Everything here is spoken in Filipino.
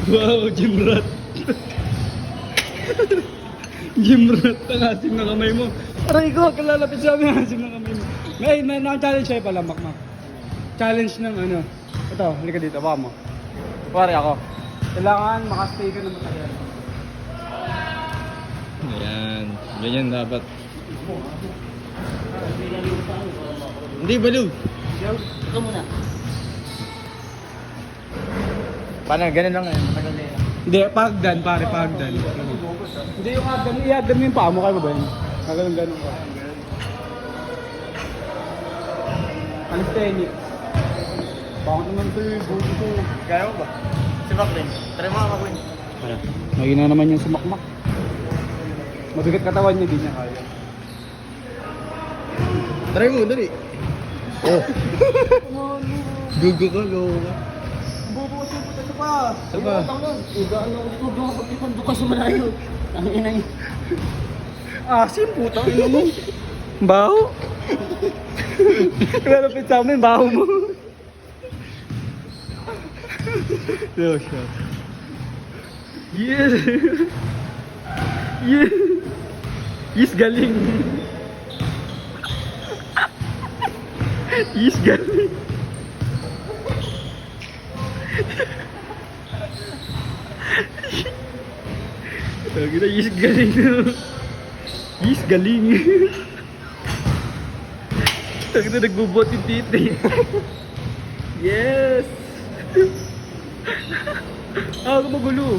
Wow, gym rat. Gym rat, ang asim na kamay mo. Aray ko, kalalapit sa amin, asim na kamay mo. May naka-challenge sa'yo pala, Makmak. Challenge ng ano. Ito, halika dito, baka mo. Pare ako. Kailangan makastay ka ng matagal. Ayan, ganyan dapat. Hindi, baliw. Ito muna. Paano, ganun lang eh. Matagal na yan. Hindi, pagdan, pare, pagdan. Hindi yung agdan, i-agdan mo yung paa mo, kaya mo ba yun? Ganun ka. Calisthenics. Bakit naman ito yung buto ko? Kaya mo ba? Si Macklin. Try mo ka, Macklin. Ano? Lagi na naman yung sumakmak. Mabigat katawan niya, di niya kaya. Try mo, dali. Oh. Gugo ka, gugo ka. Bubukas yung puta pa. Saan ba? Igaan ako dito. Doon kapag ikondo ka sa malayo. Ang inay. Asim, putang ino mo. Baho. Lalapit sa amin, baho mo. Yo, shot. Yes. Yes. Yes, galing. Yes, galing. Lagi na, yes, galing. Yes, galing. Lagi na, nagbubot yung titi. Yes. Ah, magulo.